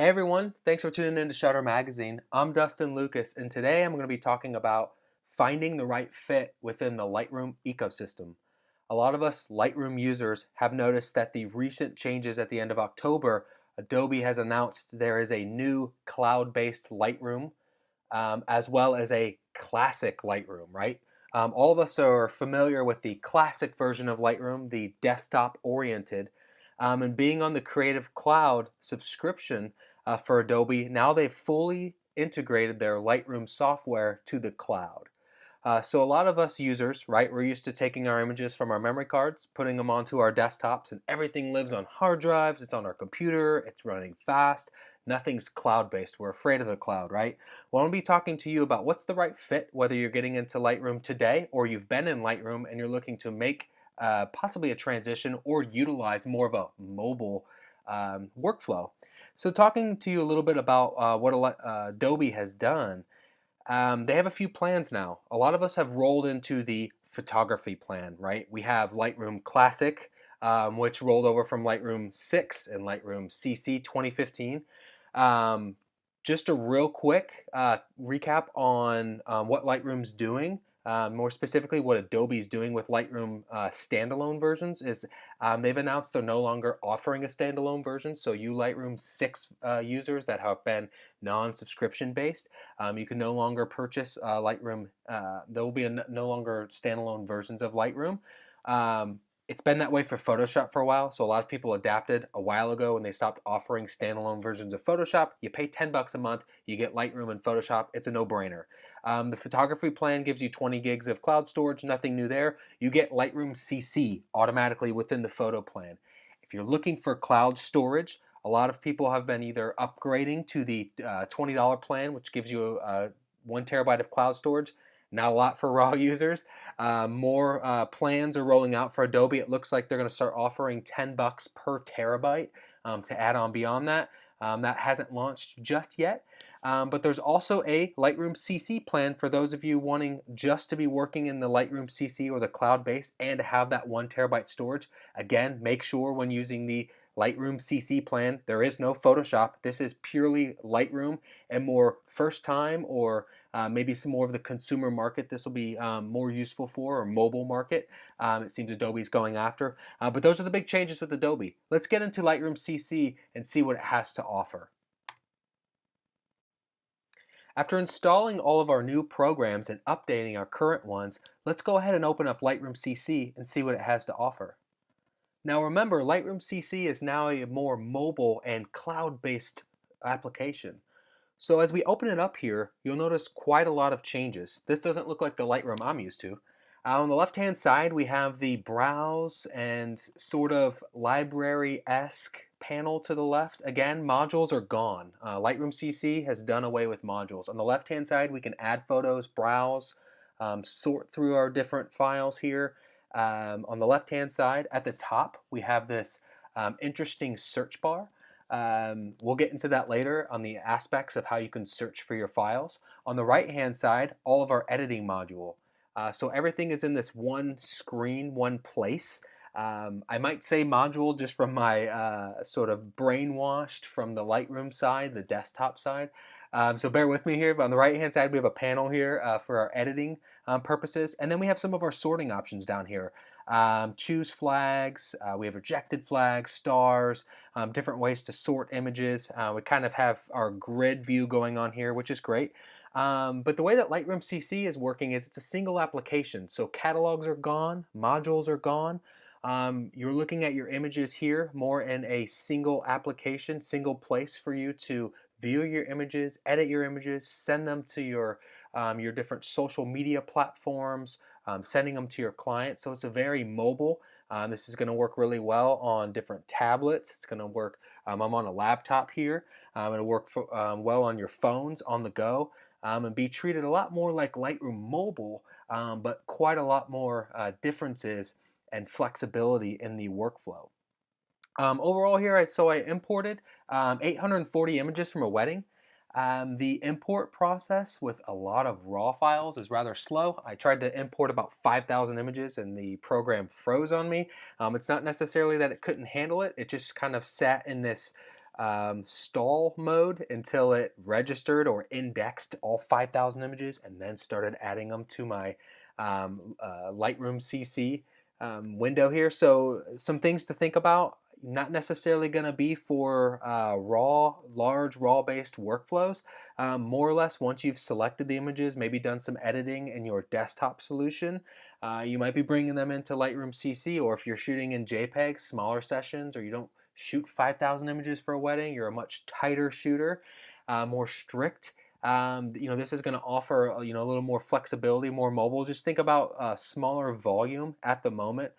Hey everyone, thanks for tuning in to Shutter Magazine. I'm Dustin Lucas, and today I'm going to be talking about finding the right fit within the Lightroom ecosystem. A lot of us Lightroom users have noticed that the recent changes at the end of October, Adobe has announced there is a new cloud-based Lightroom, as well as a classic Lightroom, right? All of us are familiar with the classic version of Lightroom, the desktop-oriented, and being on the Creative Cloud subscription for Adobe, now they've fully integrated their Lightroom software to the cloud. So a lot of us users, right, we're used to taking our images from our memory cards, putting them onto our desktops, and everything lives on hard drives, it's on our computer, it's running fast, nothing's cloud-based. We're afraid of the cloud, right? Well, I'm going to be talking to you about what's the right fit, whether you're getting into Lightroom today or you've been in Lightroom and you're looking to make possibly a transition or utilize more of a mobile workflow. So talking to you a little bit about what Adobe has done, they have a few plans now. A lot of us have rolled into the photography plan, right? We have Lightroom Classic, which rolled over from Lightroom 6 and Lightroom CC 2015. Just a real quick recap on what Lightroom's doing. More specifically, what Adobe's doing with Lightroom standalone versions is they've announced they're no longer offering a standalone version. So you Lightroom 6 users that have been non-subscription based, you can no longer purchase Lightroom. There will be no longer standalone versions of Lightroom. It's been that way for Photoshop for a while, so a lot of people adapted a while ago when they stopped offering standalone versions of Photoshop. You pay 10 bucks a month, you get Lightroom and Photoshop. It's a no-brainer. The photography plan gives you 20 gigs of cloud storage, nothing new there. You get Lightroom CC automatically within the photo plan. If you're looking for cloud storage, a lot of people have been either upgrading to the $20 plan, which gives you 1 terabyte of cloud storage. Not a lot for raw users. More plans are rolling out for Adobe. It looks like they're going to start offering 10 bucks per terabyte to add on beyond that. That hasn't launched just yet. But there's also a Lightroom CC plan for those of you wanting just to be working in the Lightroom CC or the cloud-based and to have that 1 terabyte storage. Again, make sure when using the Lightroom CC plan, there is no Photoshop. This is purely Lightroom, and more first time or maybe some more of the consumer market this will be more useful for, or mobile market. It seems Adobe's going after. But those are the big changes with Adobe. Let's get into Lightroom CC and see what it has to offer. After installing all of our new programs and updating our current ones, let's go ahead and open up Lightroom CC and see what it has to offer. Now remember, Lightroom CC is now a more mobile and cloud-based application. So as we open it up here, you'll notice quite a lot of changes. This doesn't look like the Lightroom I'm used to. On the left-hand side, we have the browse and sort of library-esque panel to the left. Again, modules are gone. Lightroom CC has done away with modules. On the left-hand side, we can add photos, browse, sort through our different files here. On the left-hand side, at the top, we have this interesting search bar. We'll get into that later on the aspects of how you can search for your files. On the right-hand side, all of our editing module. So everything is in this one screen, one place. I might say module just from my sort of brainwashed from the Lightroom side, the desktop side. So bear with me here, but on the right hand side we have a panel here for our editing purposes, and then we have some of our sorting options down here. Choose flags, we have rejected flags, stars, different ways to sort images. We kind of have our grid view going on here, which is great. But the way that Lightroom CC is working is it's a single application. So catalogs are gone, modules are gone. You're looking at your images here more in a single application, single place for you to view your images, edit your images, send them to your different social media platforms, sending them to your clients. So it's a very mobile. This is going to work really well on different tablets. It's going to work. I'm on a laptop here. It'll work well on your phones on the go. And be treated a lot more like Lightroom Mobile, but quite a lot more differences and flexibility in the workflow. Overall here, I imported 840 images from a wedding. The import process with a lot of raw files is rather slow. I tried to import about 5,000 images and the program froze on me. It's not necessarily that it couldn't handle it. It just kind of sat in this stall mode until it registered or indexed all 5,000 images and then started adding them to my Lightroom CC window here. So some things to think about. Not necessarily going to be for large raw based workflows. More or less, once you've selected the images, maybe done some editing in your desktop solution, you might be bringing them into Lightroom CC, or if you're shooting in JPEG, smaller sessions, or you don't shoot 5,000 images for a wedding, you're a much tighter shooter, more strict. This is going to offer a little more flexibility, more mobile. Just think about smaller volume at the moment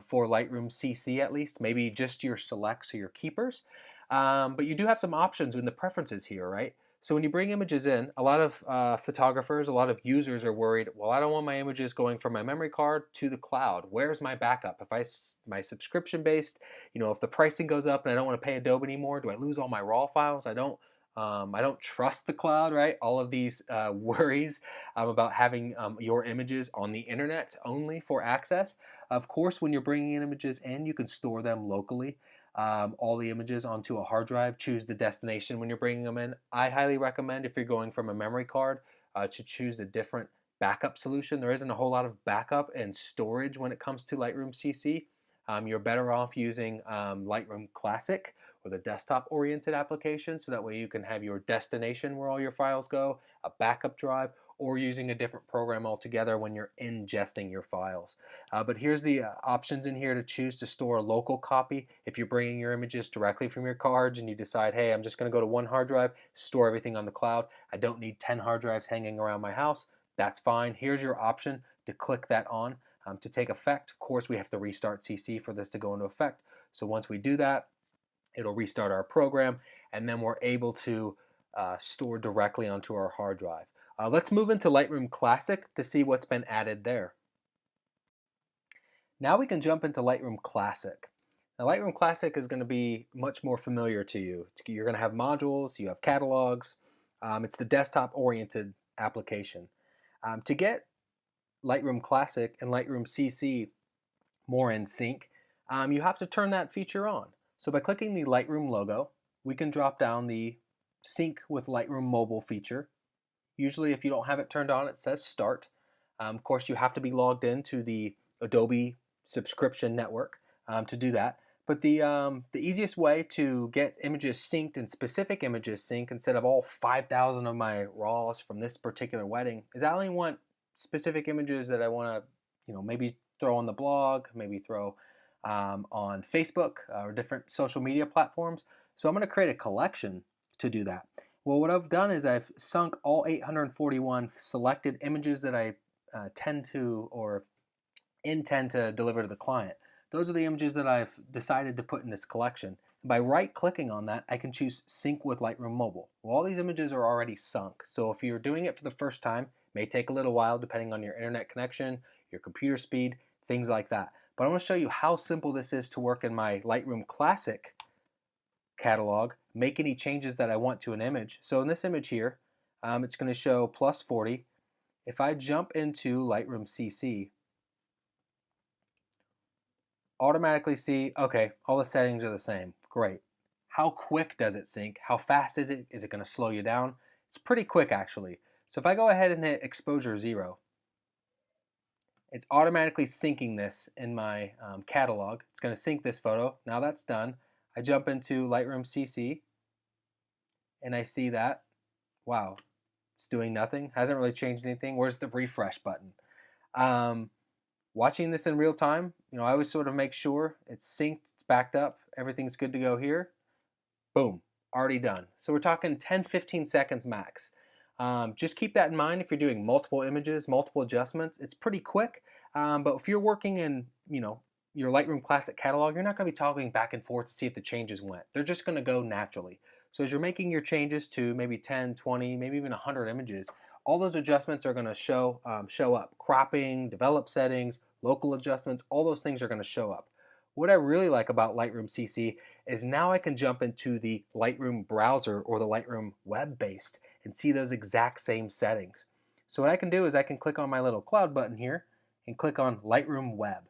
for Lightroom CC at least, maybe just your selects or your keepers. But you do have some options in the preferences here, right? So when you bring images in, a lot of photographers, a lot of users are worried, well, I don't want my images going from my memory card to the cloud. Where's my backup? If my subscription based, if the pricing goes up and I don't want to pay Adobe anymore, do I lose all my raw files? I don't trust the cloud, right? All of these worries about having your images on the internet only for access. Of course, when you're bringing in images in, you can store them locally. All the images onto a hard drive. Choose the destination when you're bringing them in. I highly recommend, if you're going from a memory card, to choose a different backup solution. There isn't a whole lot of backup and storage when it comes to Lightroom CC. You're better off using Lightroom Classic, or the desktop-oriented application, so that way you can have your destination where all your files go, a backup drive, or using a different program altogether when you're ingesting your files. But here's the options in here to choose to store a local copy. If you're bringing your images directly from your cards and you decide, hey, I'm just going to go to one hard drive, store everything on the cloud, I don't need 10 hard drives hanging around my house, that's fine. Here's your option to click that on. To take effect, of course, we have to restart CC for this to go into effect. So once we do that, it'll restart our program, and then we're able to store directly onto our hard drive. Let's move into Lightroom Classic to see what's been added there. Now we can jump into Lightroom Classic. Now Lightroom Classic is going to be much more familiar to you. You're going to have modules, you have catalogs. It's the desktop-oriented application. To get Lightroom Classic and Lightroom CC more in sync, you have to turn that feature on. So by clicking the Lightroom logo, we can drop down the Sync with Lightroom Mobile feature. Usually if you don't have it turned on, it says Start. Of course, you have to be logged into the Adobe subscription network to do that. But the easiest way to get images synced and specific images synced instead of all 5,000 of my RAWs from this particular wedding is I only want specific images that I want to, maybe throw on the blog, maybe throw on Facebook or different social media platforms. So I'm going to create a collection to do that. Well, what I've done is I've sunk all 841 selected images that I tend to or intend to deliver to the client. Those are the images that I've decided to put in this collection. By right-clicking on that, I can choose Sync with Lightroom Mobile. Well, all these images are already sunk, so if you're doing it for the first time, it may take a little while depending on your internet connection, your computer speed, things like that. But I want to show you how simple this is to work in my Lightroom Classic catalog, make any changes that I want to an image. So in this image here, it's going to show plus 40. If I jump into Lightroom CC, automatically see, okay, all the settings are the same. Great. How quick does it sync? How fast is it? Is it going to slow you down? It's pretty quick actually. So if I go ahead and hit exposure 0, it's automatically syncing this in my catalog. It's going to sync this photo. Now that's done. I jump into Lightroom CC and I see that, wow, it's doing nothing. Hasn't really changed anything. Where's the refresh button? Watching this in real time, I always sort of make sure it's synced, it's backed up, everything's good to go here. Boom, already done. So we're talking 10-15 seconds max. Just keep that in mind if you're doing multiple images, multiple adjustments. It's pretty quick, but if you're working in, your Lightroom Classic catalog, you're not going to be toggling back and forth to see if the changes went. They're just going to go naturally. So as you're making your changes to maybe 10, 20, maybe even 100 images, all those adjustments are going to show up. Cropping, develop settings, local adjustments, all those things are going to show up. What I really like about Lightroom CC is now I can jump into the Lightroom browser or the Lightroom web-based and see those exact same settings. So what I can do is I can click on my little cloud button here and click on Lightroom Web.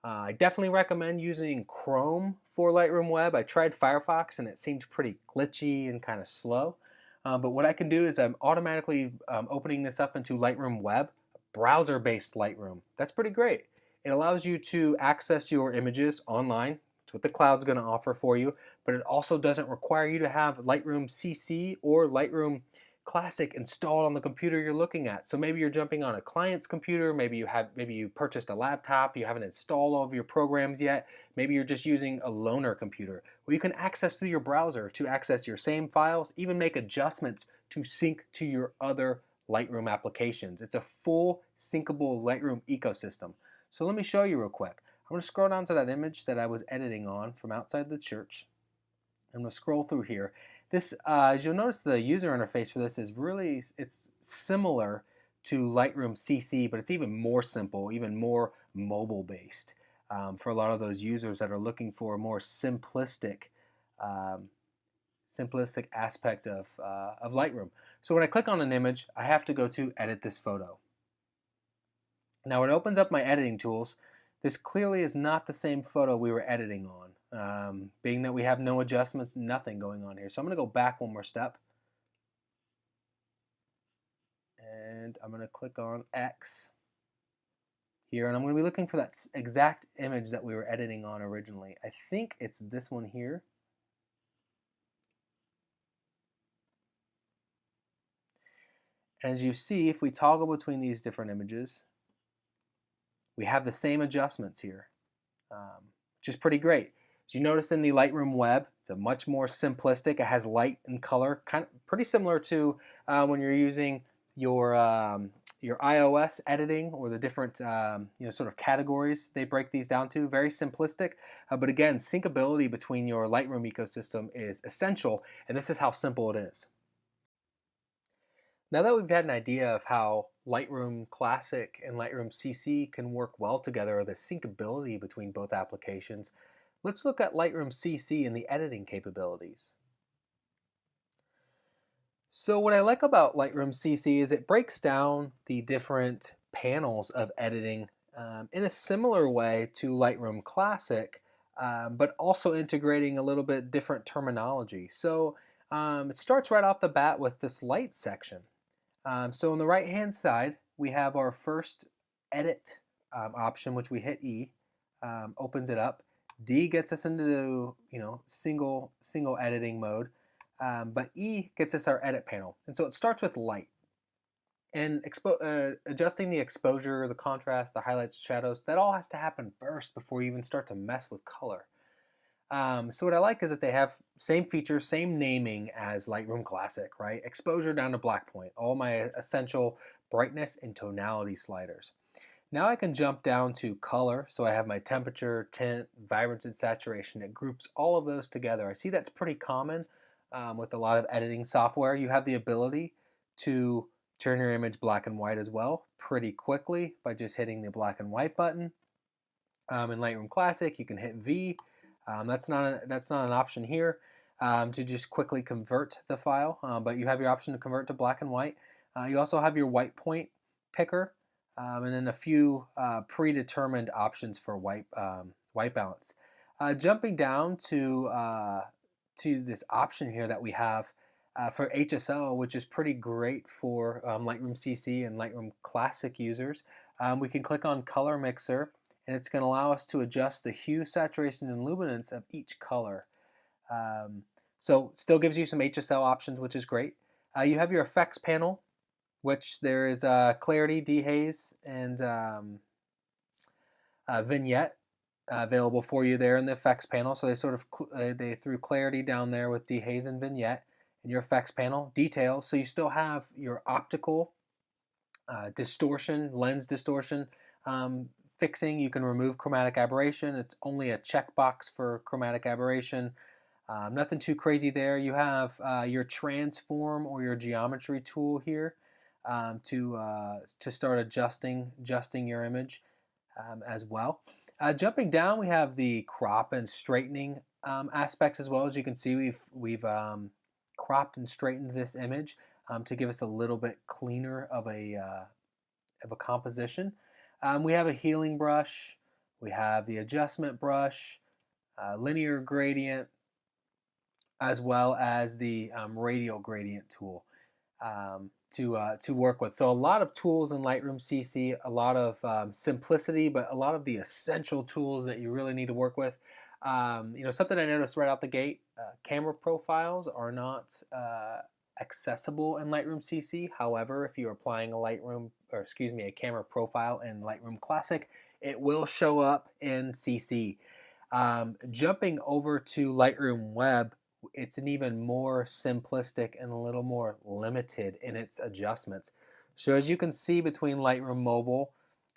I definitely recommend using Chrome for Lightroom Web. I tried Firefox and it seemed pretty glitchy and kind of slow. But what I can do is I'm automatically opening this up into Lightroom Web, browser-based Lightroom. That's pretty great. It allows you to access your images online. It's what the cloud's going to offer for you, but it also doesn't require you to have Lightroom CC or Lightroom Classic installed on the computer you're looking at. So maybe you're jumping on a client's computer, maybe you purchased a laptop, you haven't installed all of your programs yet, maybe you're just using a loaner computer. Well, you can access through your browser to access your same files, even make adjustments to sync to your other Lightroom applications. It's a full syncable Lightroom ecosystem. So let me show you real quick. I'm going to scroll down to that image that I was editing on from outside the church. I'm going to scroll through here. This, as you'll notice, the user interface for this is really, it's similar to Lightroom CC, but it's even more simple, even more mobile based for a lot of those users that are looking for a more simplistic aspect of Lightroom. So when I click on an image, I have to go to edit this photo. Now it opens up my editing tools. This clearly is not the same photo we were editing on, being that we have no adjustments, nothing going on here. So I'm going to go back one more step. And I'm going to click on X here, and I'm going to be looking for that exact image that we were editing on originally. I think it's this one here. And as you see, if we toggle between these different images, we have the same adjustments here, which is pretty great. As you notice in the Lightroom Web, it's a much more simplistic. It has light and color, kind of pretty similar to when you're using your iOS editing or the different sort of categories they break these down to. Very simplistic, but again, syncability between your Lightroom ecosystem is essential, and this is how simple it is. Now that we've had an idea of how Lightroom Classic and Lightroom CC can work well together, or the syncability between both applications, let's look at Lightroom CC and the editing capabilities. So what I like about Lightroom CC is it breaks down the different panels of editing in a similar way to Lightroom Classic, but also integrating a little bit different terminology. So it starts right off the bat with this light section. So on the right hand side, we have our first edit option, which we hit E, opens it up. D gets us into single editing mode, but E gets us our edit panel. And so it starts with light. And adjusting the exposure, the contrast, the highlights, shadows, that all has to happen first before you even start to mess with color. So what I like is that they have same features, same naming as Lightroom Classic, right? Exposure down to black point, all my essential brightness and tonality sliders. Now I can jump down to color, so I have my temperature, tint, vibrance, and saturation. It groups all of those together. I see that's pretty common with a lot of editing software. You have the ability to turn your image black and white as well pretty quickly by just hitting the black and white button. In Lightroom Classic, you can hit V. That's not an option here to just quickly convert the file, but you have your option to convert to black and white. You also have your white point picker, and then a few predetermined options for white balance. Jumping down to this option here that we have for HSL, which is pretty great for Lightroom CC and Lightroom Classic users. We can click on Color Mixer, and it's going to allow us to adjust the hue, saturation, and luminance of each color. So still gives you some HSL options, which is great. You have your effects panel, which there is clarity, dehaze, and vignette available for you there in the effects panel. So they sort of they threw clarity down there with dehaze and vignette in your effects panel. Details, so you still have your optical distortion, lens distortion fixing. You can remove chromatic aberration. It's only a checkbox for chromatic aberration. Nothing too crazy there. You have your transform or your geometry tool here to start adjusting your image as well. Jumping down, we have the crop and straightening aspects as well. As you can see, we've cropped and straightened this image to give us a little bit cleaner of a composition. We have a healing brush. We have the adjustment brush, linear gradient, as well as the radial gradient tool to work with. So a lot of tools in Lightroom CC, a lot of simplicity, but a lot of the essential tools that you really need to work with. Something I noticed right out the gate, camera profiles are not accessible in Lightroom CC. However, if you're applying a camera profile in Lightroom Classic, it will show up in CC. Jumping over to Lightroom Web, it's an even more simplistic and a little more limited in its adjustments. So as you can see between Lightroom Mobile,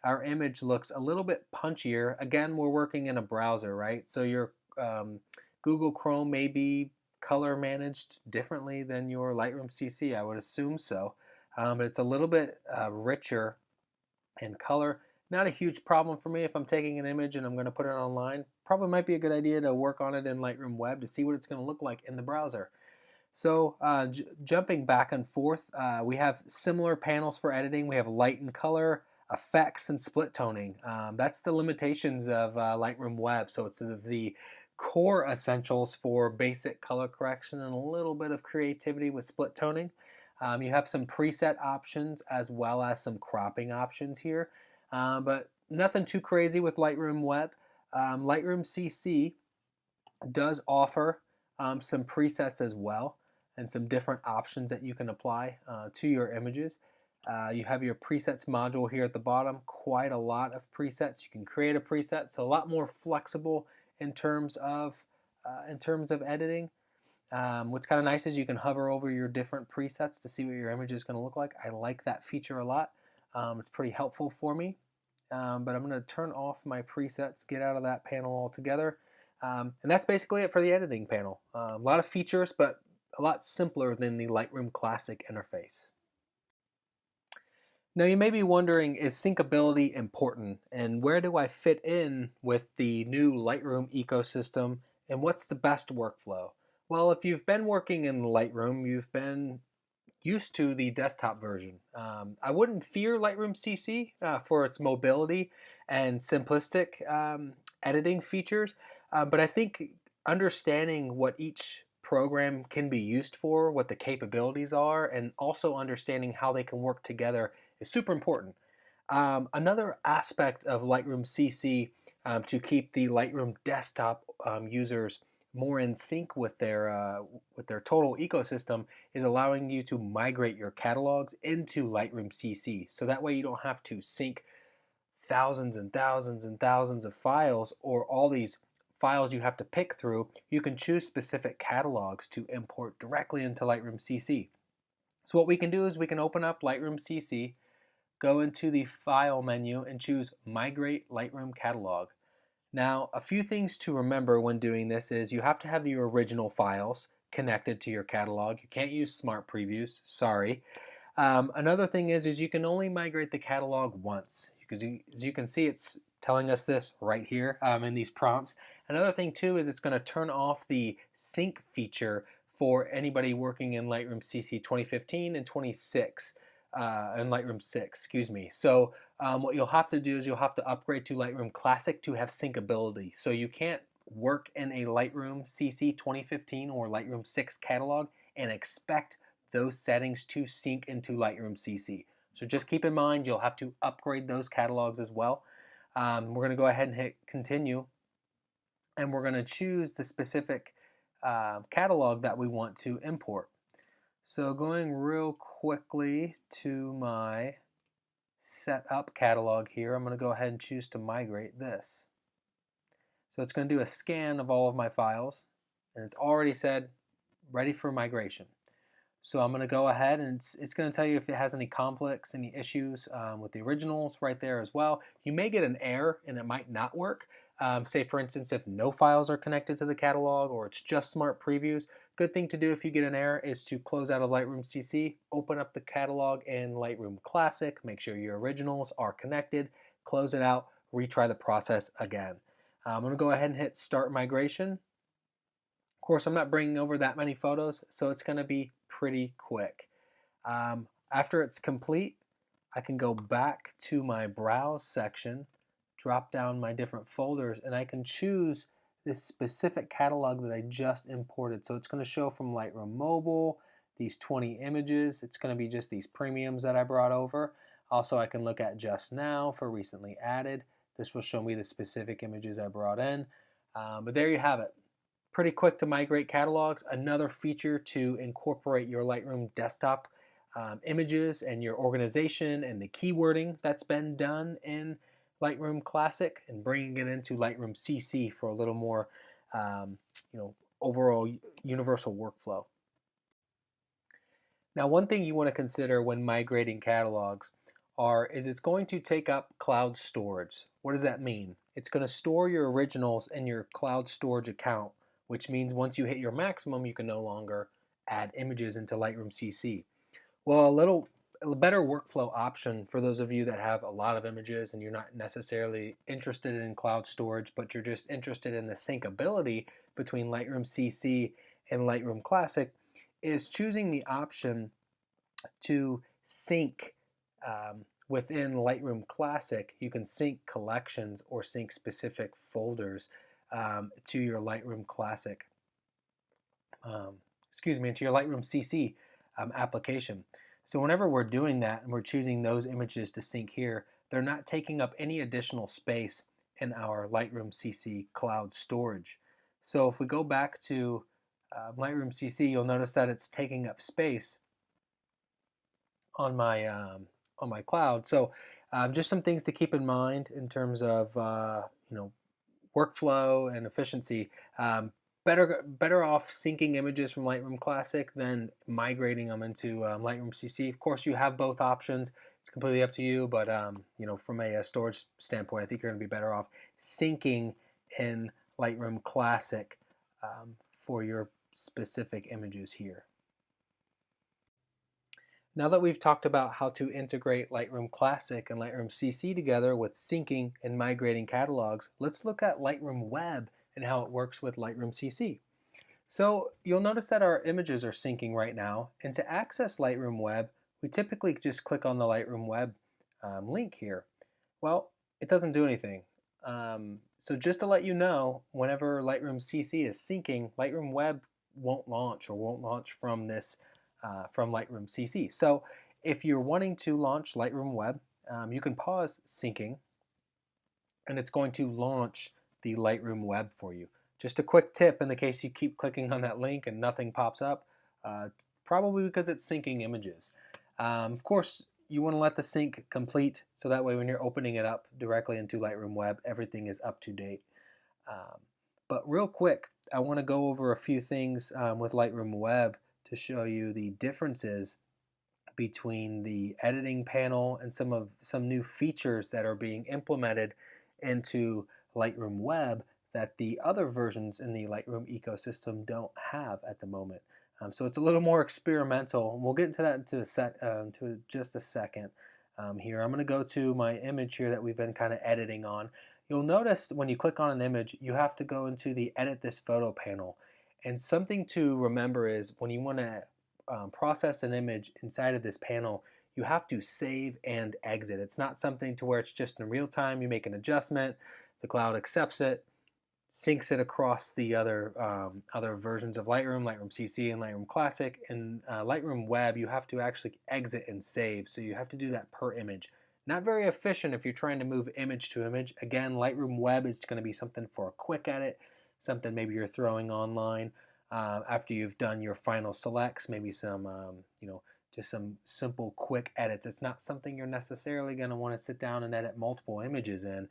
our image looks a little bit punchier. Again, we're working in a browser, right? So your Google Chrome may be color managed differently than your Lightroom CC. I would assume so. But it's a little bit richer in color. Not a huge problem for me if I'm taking an image and I'm going to put it online. Probably might be a good idea to work on it in Lightroom Web to see what it's going to look like in the browser. So jumping back and forth, we have similar panels for editing. We have light and color, effects, and split toning. That's the limitations of Lightroom Web. So it's the core essentials for basic color correction and a little bit of creativity with split toning. You have some preset options as well as some cropping options here, but nothing too crazy with Lightroom Web. Lightroom CC does offer some presets as well and some different options that you can apply to your images. You have your presets module here at the bottom, quite a lot of presets. You can create a preset, so a lot more flexible in terms of editing. What's kind of nice is you can hover over your different presets to see what your image is going to look like. I like that feature a lot. It's pretty helpful for me. But I'm going to turn off my presets, get out of that panel altogether. And that's basically it for the editing panel. A lot of features, but a lot simpler than the Lightroom Classic interface. Now you may be wondering, is syncability important? And where do I fit in with the new Lightroom ecosystem? And what's the best workflow? Well, if you've been working in Lightroom, you've been used to the desktop version. I wouldn't fear Lightroom CC for its mobility and simplistic editing features, but I think understanding what each program can be used for, what the capabilities are, and also understanding how they can work together is super important. Another aspect of Lightroom CC to keep the Lightroom desktop users more in sync with their total ecosystem is allowing you to migrate your catalogs into Lightroom CC. So that way you don't have to sync thousands and thousands and thousands of files or all these files you have to pick through. You can choose specific catalogs to import directly into Lightroom CC. So what we can do is we can open up Lightroom CC, go into the File menu and choose Migrate Lightroom Catalog. Now, a few things to remember when doing this is you have to have your original files connected to your catalog. You can't use smart previews, sorry. Another thing is you can only migrate the catalog once, because as you can see, it's telling us this right here in these prompts. Another thing too is it's going to turn off the sync feature for anybody working in Lightroom CC 2015 and 26. In Lightroom 6, excuse me. So what you'll have to do is you'll have to upgrade to Lightroom Classic to have syncability. So you can't work in a Lightroom CC 2015 or Lightroom 6 catalog and expect those settings to sync into Lightroom CC. So just keep in mind you'll have to upgrade those catalogs as well. We're going to go ahead and hit continue, and we're going to choose the specific catalog that we want to import. So going real quickly to my setup catalog here, I'm going to go ahead and choose to migrate this. So it's going to do a scan of all of my files, and it's already said ready for migration. So I'm going to go ahead and it's going to tell you if it has any conflicts, any issues with the originals right there as well. You may get an error and it might not work. Say for instance if no files are connected to the catalog or it's just smart previews. Good thing to do if you get an error is to close out of Lightroom CC, open up the catalog in Lightroom Classic, make sure your originals are connected, close it out, retry the process again. I'm going to go ahead and hit Start Migration. Of course, I'm not bringing over that many photos, so it's going to be pretty quick. After it's complete, I can go back to my Browse section, drop down my different folders, and I can choose this specific catalog that I just imported. So it's going to show from Lightroom Mobile, these 20 images. It's going to be just these premiums that I brought over. Also, I can look at just now for recently added. This will show me the specific images I brought in. But there you have it. Pretty quick to migrate catalogs. Another feature to incorporate your Lightroom desktop images and your organization and the keywording that's been done in Lightroom Classic and bringing it into Lightroom CC for a little more overall universal workflow. Now, one thing you want to consider when migrating catalogs is it's going to take up cloud storage. What does that mean? It's going to store your originals in your cloud storage account, which means once you hit your maximum, you can no longer add images into Lightroom CC. Well, a better workflow option for those of you that have a lot of images and you're not necessarily interested in cloud storage, but you're just interested in the syncability between Lightroom CC and Lightroom Classic, is choosing the option to sync within Lightroom Classic. You can sync collections or sync specific folders to your Lightroom Classic, to your Lightroom CC application. So whenever we're doing that and we're choosing those images to sync here, they're not taking up any additional space in our Lightroom CC cloud storage. So if we go back to Lightroom CC, you'll notice that it's taking up space on my cloud. So just some things to keep in mind in terms of workflow and efficiency. Better off syncing images from Lightroom Classic than migrating them into Lightroom CC. Of course, you have both options. It's completely up to you, but from a storage standpoint, I think you're going to be better off syncing in Lightroom Classic for your specific images here. Now that we've talked about how to integrate Lightroom Classic and Lightroom CC together with syncing and migrating catalogs, let's look at Lightroom Web and how it works with Lightroom CC. So you'll notice that our images are syncing right now, and to access Lightroom Web, we typically just click on the Lightroom Web link here. Well, it doesn't do anything. So just to let you know, whenever Lightroom CC is syncing, Lightroom Web won't launch from this from Lightroom CC. So if you're wanting to launch Lightroom Web, you can pause syncing, and it's going to launch the Lightroom Web for you. Just a quick tip in the case you keep clicking on that link and nothing pops up, probably because it's syncing images. Of course, you want to let the sync complete so that way when you're opening it up directly into Lightroom Web, everything is up to date. But real quick, I want to go over a few things with Lightroom Web to show you the differences between the editing panel and some new features that are being implemented into Lightroom Web that the other versions in the Lightroom ecosystem don't have at the moment. So it's a little more experimental. We'll get into that into just a second. Here, I'm going to go to my image here that we've been kind of editing on. You'll notice when you click on an image, you have to go into the Edit This Photo panel. And something to remember is when you want to process an image inside of this panel, you have to save and exit. It's not something to where it's just in real time. You make an adjustment, the cloud accepts it, syncs it across the other versions of Lightroom, Lightroom CC and Lightroom Classic. And Lightroom Web, you have to actually exit and save. So you have to do that per image. Not very efficient if you're trying to move image to image. Again, Lightroom Web is going to be something for a quick edit, something maybe you're throwing online after you've done your final selects, maybe some, just some simple quick edits. It's not something you're necessarily going to want to sit down and edit multiple images in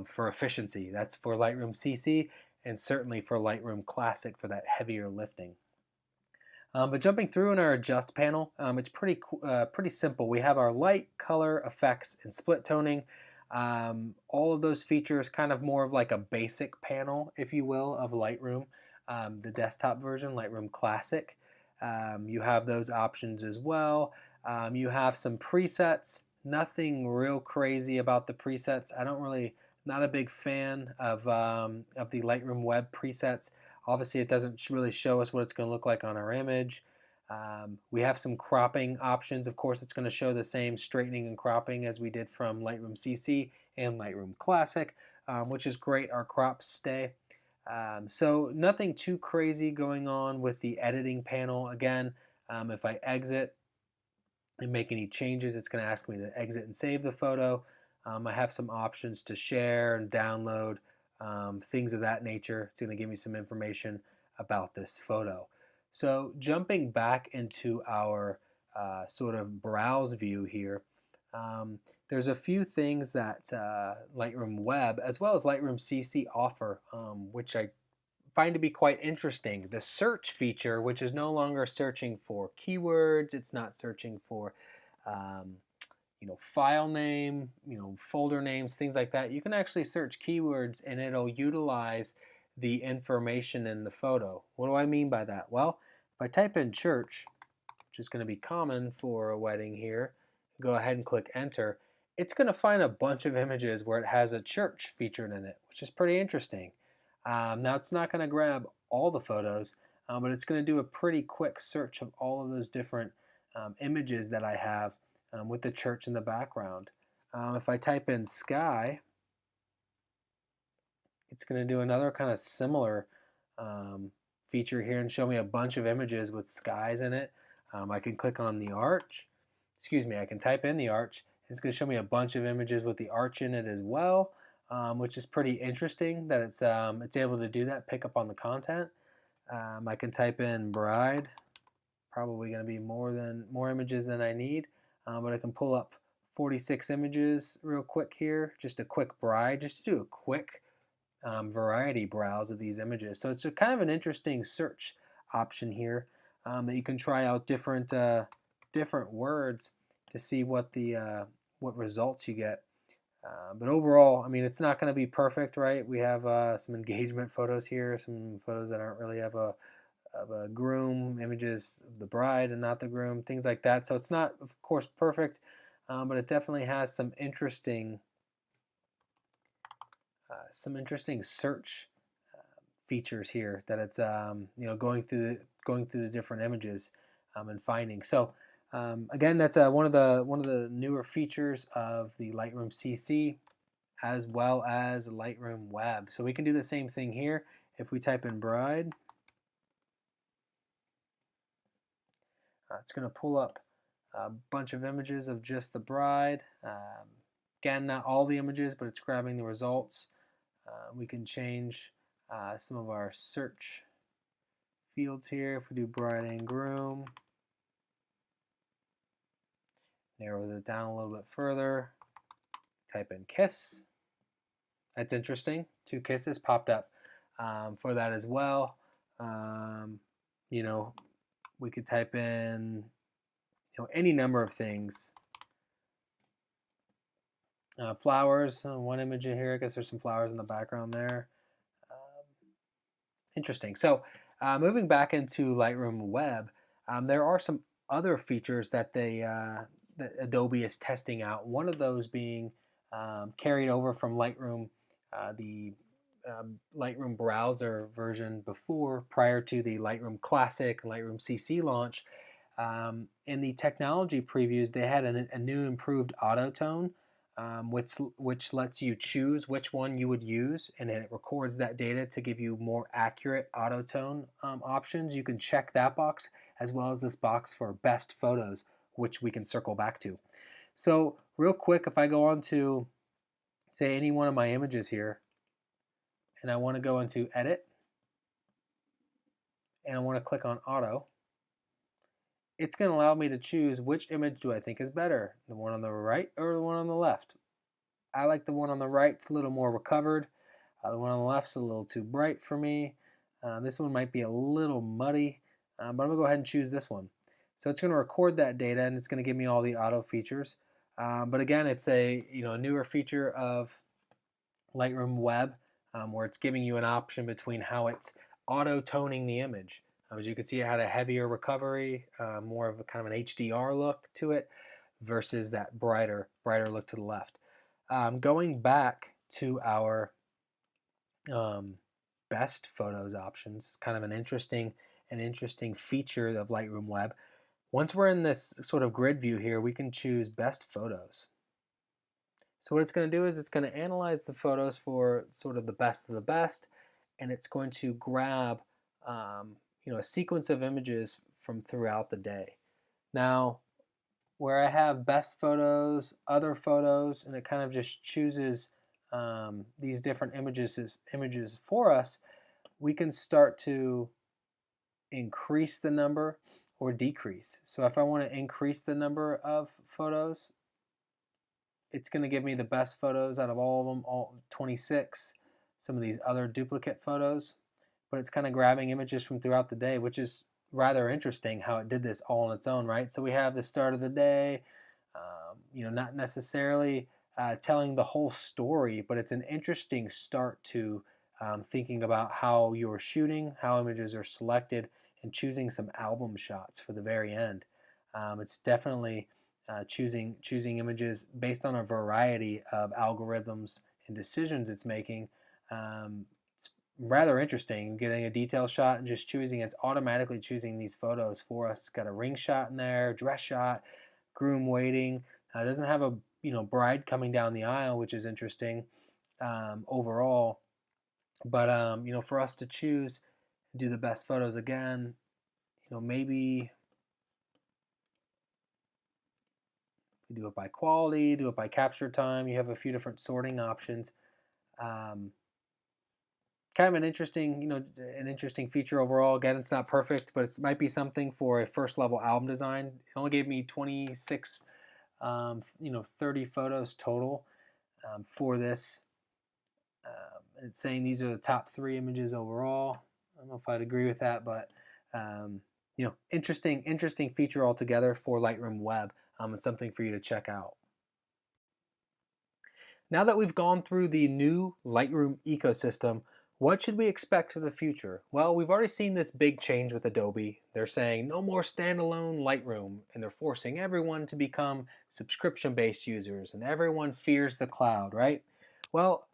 for efficiency. That's for Lightroom CC and certainly for Lightroom Classic for that heavier lifting. But jumping through in our adjust panel, it's pretty simple. We have our light, color, effects, and split toning. All of those features kind of more of like a basic panel, if you will, of Lightroom. The desktop version, Lightroom Classic. You have those options as well. You have some presets. Nothing real crazy about the presets. Not a big fan of the Lightroom Web presets. Obviously, it doesn't really show us what it's going to look like on our image. We have some cropping options. Of course, it's going to show the same straightening and cropping as we did from Lightroom CC. and Lightroom Classic, which is great. Our crops stay. So nothing too crazy going on with the editing panel. Again, if I exit and make any changes, it's going to ask me to exit and save the photo. I have some options to share and download, things of that nature. It's going to give me some information about this photo. So jumping back into our sort of browse view here, there's a few things that Lightroom Web as well as Lightroom CC offer, which I find to be quite interesting. The search feature, which is no longer searching for keywords, it's not searching for um, file name, folder names, things like that. You can actually search keywords and it'll utilize the information in the photo. What do I mean by that? Well, if I type in church, which is going to be common for a wedding here, go ahead and click enter, it's going to find a bunch of images where it has a church featured in it, which is pretty interesting. Now it's not going to grab all the photos, but it's going to do a pretty quick search of all of those different images that I have with the church in the background. If I type in sky, it's going to do another kind of similar feature here and show me a bunch of images with skies in it. I can click on the arch. I can type in the arch. It's going to show me a bunch of images with the arch in it as well, which is pretty interesting that it's able to do that, pick up on the content. I can type in bride. Probably going to be more images than I need, but I can pull up 46 images real quick here, just a quick bride, just to do a quick variety browse of these images. So it's a kind of an interesting search option here, that you can try out different words to see what results you get. But overall, I mean, it's not going to be perfect, right? We have some engagement photos here, some photos that aren't really of a groom, images of the bride and not the groom, things like that. So it's not, of course, perfect, but it definitely has some interesting search features here that it's going through the different images and finding. So again, that's one of the newer features of the Lightroom CC as well as Lightroom Web. So we can do the same thing here. If we type in bride, it's going to pull up a bunch of images of just the bride. Again, not all the images, but it's grabbing the results. We can change some of our search fields here. If we do bride and groom, narrows it down a little bit further. Type in kiss. That's interesting. 2 kisses popped up for that as well. We could type in any number of things. Flowers, one image in here. I guess there's some flowers in the background there. Interesting. So moving back into Lightroom Web, there are some other features that that Adobe is testing out. One of those being carried over from Lightroom, the Lightroom browser version prior to the Lightroom Classic and Lightroom CC launch. In the technology previews, they had a new improved auto tone, which lets you choose which one you would use, and it records that data to give you more accurate auto tone options. You can check that box as well as this box for best photos, which we can circle back to. So real quick, if I go on to say any one of my images here, and I want to go into edit, and I want to click on auto, it's going to allow me to choose which image do I think is better, the one on the right or the one on the left. I like the one on the right, it's a little more recovered. The one on the left's a little too bright for me. This one might be a little muddy, but I'm going to go ahead and choose this one. So it's going to record that data and it's going to give me all the auto features. But again, it's a newer feature of Lightroom Web, where it's giving you an option between how it's auto-toning the image. As you can see, it had a heavier recovery, more of a kind of an HDR look to it, versus that brighter look to the left. Going back to our best photos options, kind of an interesting feature of Lightroom Web. Once we're in this sort of grid view here, we can choose best photos. So what it's going to do is it's going to analyze the photos for sort of the best of the best, and it's going to grab a sequence of images from throughout the day. Now, where I have best photos, other photos, and it kind of just chooses these different images for us, we can start to increase the number or decrease. So if I want to increase the number of photos, it's going to give me the best photos out of all of them, all 26, some of these other duplicate photos, but it's kind of grabbing images from throughout the day, which is rather interesting how it did this all on its own, right? So we have the start of the day, not necessarily telling the whole story, but it's an interesting start to thinking about how you're shooting, how images are selected, and choosing some album shots for the very end. It's definitely choosing images based on a variety of algorithms and decisions it's making. It's rather interesting getting a detail shot and just choosing. It's automatically choosing these photos for us. It's got a ring shot in there, dress shot, groom waiting. It doesn't have a bride coming down the aisle, which is interesting overall. But for us to choose, do the best photos again, maybe do it by quality, do it by capture time. You have a few different sorting options. Kind of an interesting feature overall. Again, it's not perfect, but it might be something for a first level album design. It only gave me 26, 30 photos total for this. It's saying these are the top 3 images overall. I don't know if I'd agree with that, but interesting feature altogether for Lightroom Web. It's something for you to check out. Now that we've gone through the new Lightroom ecosystem, what should we expect for the future? Well, we've already seen this big change with Adobe. They're saying no more standalone Lightroom, and they're forcing everyone to become subscription-based users, and everyone fears the cloud, right? Well,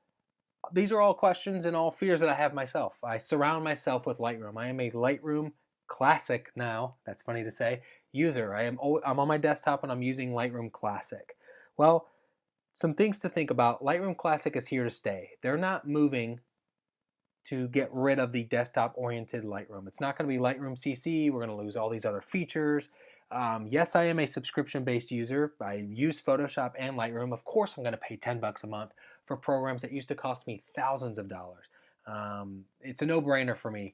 these are all questions and all fears that I have myself. I surround myself with Lightroom. I am a Lightroom Classic now, that's funny to say, user. I'm on my desktop and I'm using Lightroom Classic. Well, some things to think about. Lightroom Classic is here to stay. They're not moving to get rid of the desktop-oriented Lightroom. It's not going to be Lightroom CC. We're going to lose all these other features. Yes, I am a subscription-based user. I use Photoshop and Lightroom. Of course, I'm going to pay $10 a month for programs that used to cost me thousands of dollars. It's a no-brainer for me.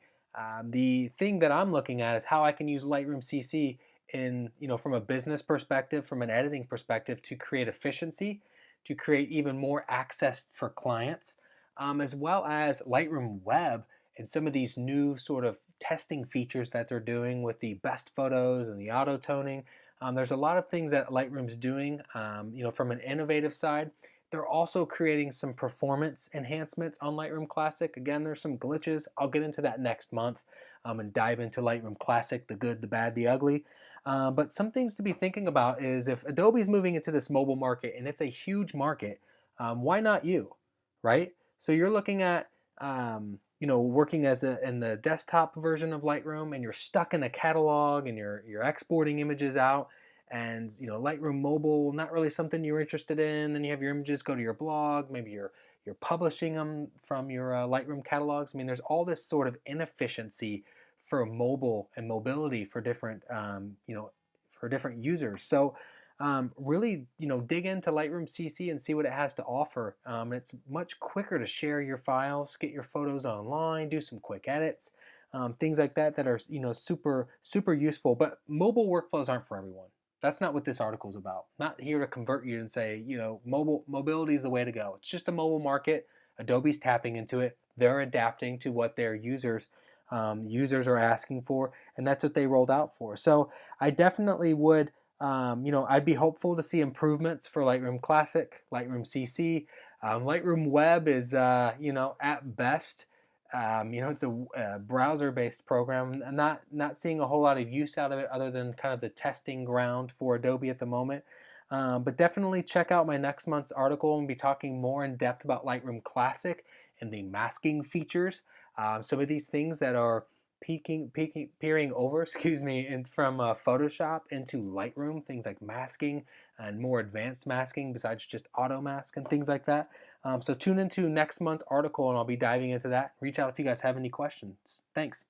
The thing that I'm looking at is how I can use Lightroom CC from a business perspective, from an editing perspective, to create efficiency, to create even more access for clients, as well as Lightroom Web and some of these new sort of testing features that they're doing with the best photos and the auto toning. There's a lot of things that Lightroom's doing, from an innovative side. They're also creating some performance enhancements on Lightroom Classic. Again, there's some glitches. I'll get into that next month and dive into Lightroom Classic, the good, the bad, the ugly. But some things to be thinking about is if Adobe's moving into this mobile market, and it's a huge market, why not you, right? So you're looking at working in the desktop version of Lightroom, and you're stuck in a catalog, and you're exporting images out, and Lightroom Mobile, not really something you're interested in. Then you have your images go to your blog. Maybe you're publishing them from your Lightroom catalogs. I mean, there's all this sort of inefficiency for mobile and mobility for different for different users. So really dig into Lightroom CC and see what it has to offer. It's much quicker to share your files, get your photos online, do some quick edits, things like that are super useful. But mobile workflows aren't for everyone. That's not what this article is about. Not here to convert you and say, mobility is the way to go. It's just a mobile market. Adobe's tapping into it. They're adapting to what their users are asking for, and that's what they rolled out for. So I definitely would, I'd be hopeful to see improvements for Lightroom Classic, Lightroom CC. Lightroom Web is, at best, it's a browser-based program. I'm not seeing a whole lot of use out of it other than kind of the testing ground for Adobe at the moment. But definitely check out my next month's article and be talking more in depth about Lightroom Classic and the masking features. Some of these things that are peering over, from Photoshop into Lightroom, things like masking, and more advanced masking besides just auto mask and things like that. So tune into next month's article and I'll be diving into that. Reach out if you guys have any questions. Thanks.